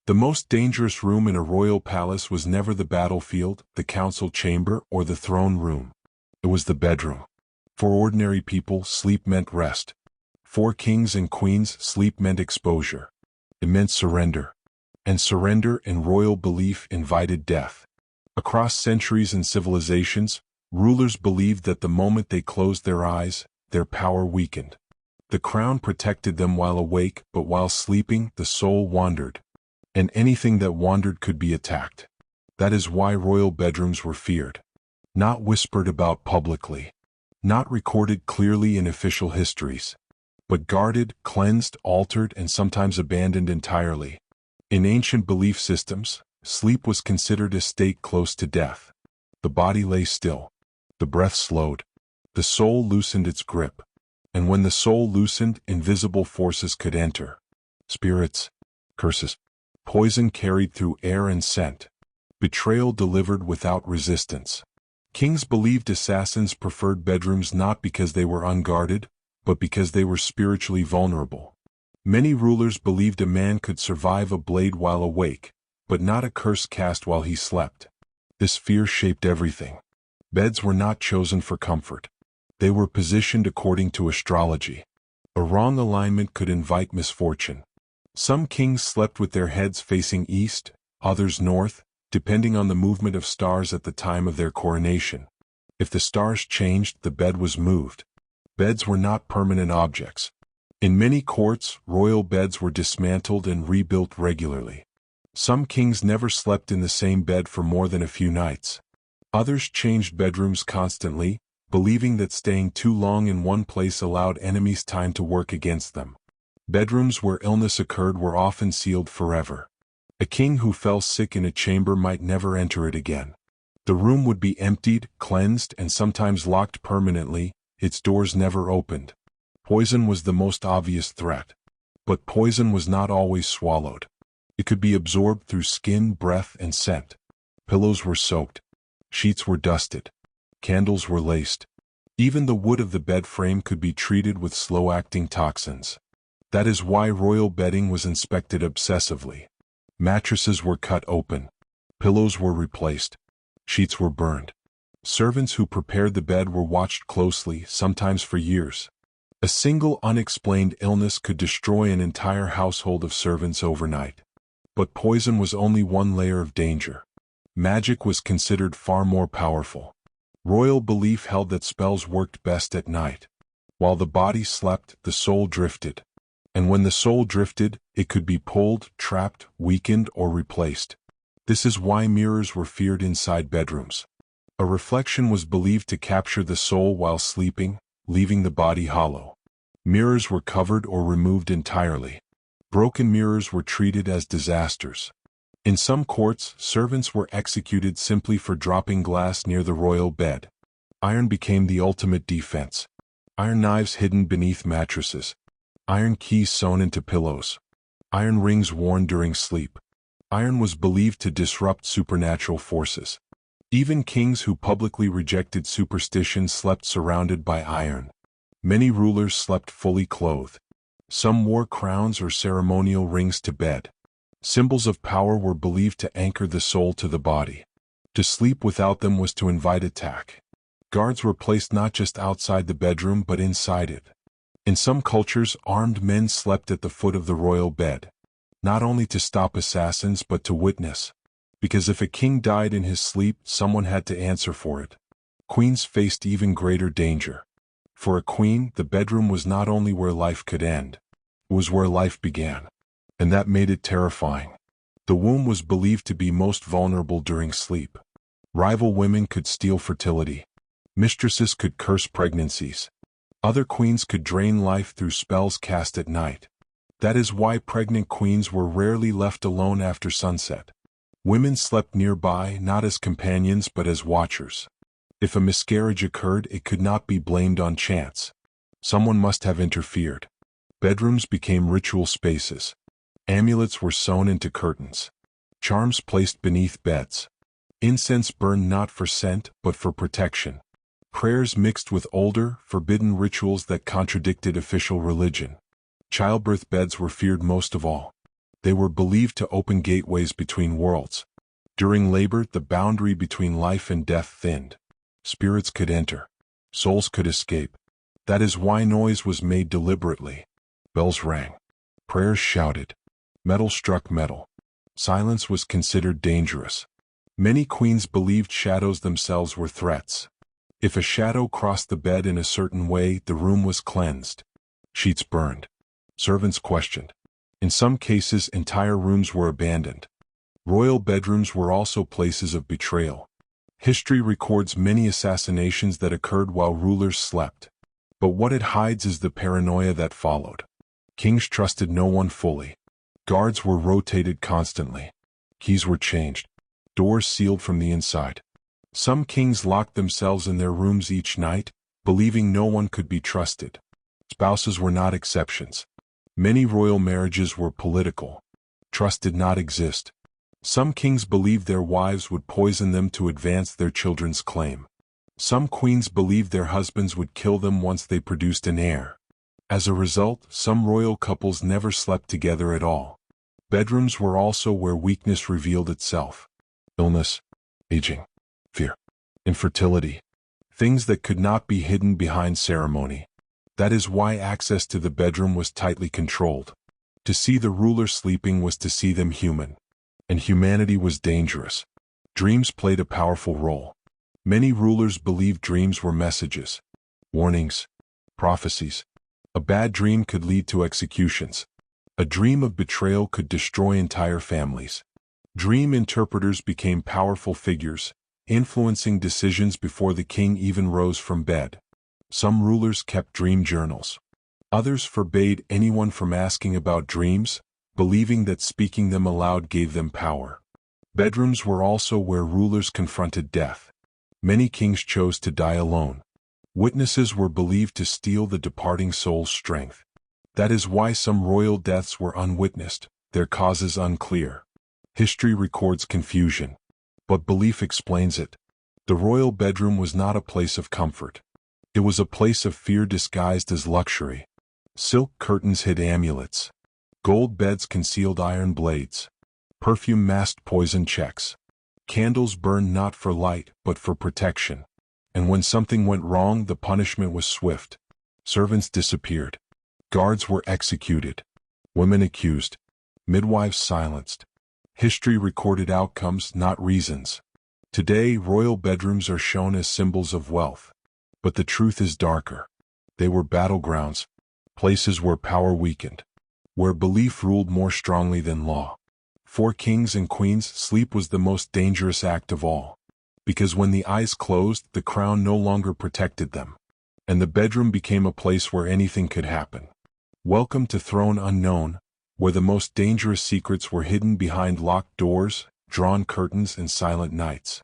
The most dangerous room in a royal palace was never the battlefield, the council chamber, or the throne room. It was the bedroom. For ordinary people, sleep meant rest. For kings and queens, sleep meant exposure. It meant surrender. And surrender in royal belief invited death. Across centuries and civilizations, rulers believed that the moment they closed their eyes, their power weakened. The crown protected them while awake, but while sleeping, the soul wandered. And anything that wandered could be attacked. That is why royal bedrooms were feared. Not whispered about publicly. Not recorded clearly in official histories. But guarded, cleansed, altered, and sometimes abandoned entirely. In ancient belief systems, sleep was considered a state close to death. The body lay still. The breath slowed. The soul loosened its grip. And when the soul loosened, invisible forces could enter. Spirits, curses, poison carried through air and scent. Betrayal delivered without resistance. Kings believed assassins preferred bedrooms not because they were unguarded, but because they were spiritually vulnerable. Many rulers believed a man could survive a blade while awake, but not a curse cast while he slept. This fear shaped everything. Beds were not chosen for comfort. They were positioned according to astrology. A wrong alignment could invite misfortune. Some kings slept with their heads facing east, others north, depending on the movement of stars at the time of their coronation. If the stars changed, the bed was moved. Beds were not permanent objects. In many courts, royal beds were dismantled and rebuilt regularly. Some kings never slept in the same bed for more than a few nights. Others changed bedrooms constantly, believing that staying too long in one place allowed enemies time to work against them. Bedrooms where illness occurred were often sealed forever. A king who fell sick in a chamber might never enter it again. The room would be emptied, cleansed, and sometimes locked permanently, its doors never opened. Poison was the most obvious threat. But poison was not always swallowed. It could be absorbed through skin, breath, and scent. Pillows were soaked. Sheets were dusted. Candles were laced. Even the wood of the bed frame could be treated with slow-acting toxins. That is why royal bedding was inspected obsessively. Mattresses were cut open. Pillows were replaced. Sheets were burned. Servants who prepared the bed were watched closely, sometimes for years. A single unexplained illness could destroy an entire household of servants overnight. But poison was only one layer of danger. Magic was considered far more powerful. Royal belief held that spells worked best at night. While the body slept, the soul drifted. And when the soul drifted, it could be pulled, trapped, weakened, or replaced. This is why mirrors were feared inside bedrooms. A reflection was believed to capture the soul while sleeping, leaving the body hollow. Mirrors were covered or removed entirely. Broken mirrors were treated as disasters. In some courts, servants were executed simply for dropping glass near the royal bed. Iron became the ultimate defense. Iron knives hidden beneath mattresses. Iron keys sewn into pillows. Iron rings worn during sleep. Iron was believed to disrupt supernatural forces. Even kings who publicly rejected superstition slept surrounded by iron. Many rulers slept fully clothed. Some wore crowns or ceremonial rings to bed. Symbols of power were believed to anchor the soul to the body. To sleep without them was to invite attack. Guards were placed not just outside the bedroom but inside it. In some cultures, armed men slept at the foot of the royal bed, not only to stop assassins but to witness. Because if a king died in his sleep, someone had to answer for it. Queens faced even greater danger. For a queen, the bedroom was not only where life could end, it was where life began. And that made it terrifying. The womb was believed to be most vulnerable during sleep. Rival women could steal fertility. Mistresses could curse pregnancies. Other queens could drain life through spells cast at night. That is why pregnant queens were rarely left alone after sunset. Women slept nearby not as companions but as watchers. If a miscarriage occurred, it could not be blamed on chance. Someone must have interfered. Bedrooms became ritual spaces. Amulets were sewn into curtains. Charms placed beneath beds. Incense burned not for scent but for protection. Prayers mixed with older, forbidden rituals that contradicted official religion. Childbirth beds were feared most of all. They were believed to open gateways between worlds. During labor, the boundary between life and death thinned. Spirits could enter. Souls could escape. That is why noise was made deliberately. Bells rang. Prayers shouted. Metal struck metal. Silence was considered dangerous. Many queens believed shadows themselves were threats. If a shadow crossed the bed in a certain way, the room was cleansed. Sheets burned. Servants questioned. In some cases, entire rooms were abandoned. Royal bedrooms were also places of betrayal. History records many assassinations that occurred while rulers slept. But what it hides is the paranoia that followed. Kings trusted no one fully. Guards were rotated constantly. Keys were changed. Doors sealed from the inside. Some kings locked themselves in their rooms each night, believing no one could be trusted. Spouses were not exceptions. Many royal marriages were political. Trust did not exist. Some kings believed their wives would poison them to advance their children's claim. Some queens believed their husbands would kill them once they produced an heir. As a result, some royal couples never slept together at all. Bedrooms were also where weakness revealed itself. Illness, aging, fear, infertility. Things that could not be hidden behind ceremony. That is why access to the bedroom was tightly controlled. To see the ruler sleeping was to see them human. And humanity was dangerous. Dreams played a powerful role. Many rulers believed dreams were messages, warnings, prophecies. A bad dream could lead to executions. A dream of betrayal could destroy entire families. Dream interpreters became powerful figures, influencing decisions before the king even rose from bed. Some rulers kept dream journals. Others forbade anyone from asking about dreams, believing that speaking them aloud gave them power. Bedrooms were also where rulers confronted death. Many kings chose to die alone. Witnesses were believed to steal the departing soul's strength. That is why some royal deaths were unwitnessed, their causes unclear. History records confusion, but belief explains it. The royal bedroom was not a place of comfort. It was a place of fear disguised as luxury. Silk curtains hid amulets. Gold beds concealed iron blades. Perfume masked poison checks. Candles burned not for light, but for protection. And when something went wrong, the punishment was swift. Servants disappeared. Guards were executed. Women accused. Midwives silenced. History recorded outcomes, not reasons. Today, royal bedrooms are shown as symbols of wealth. But the truth is darker. They were battlegrounds, places where power weakened, where belief ruled more strongly than law. For kings and queens, sleep was the most dangerous act of all. Because when the eyes closed, the crown no longer protected them. And the bedroom became a place where anything could happen. Welcome to Throne Unknown, where the most dangerous secrets were hidden behind locked doors, drawn curtains, and silent nights.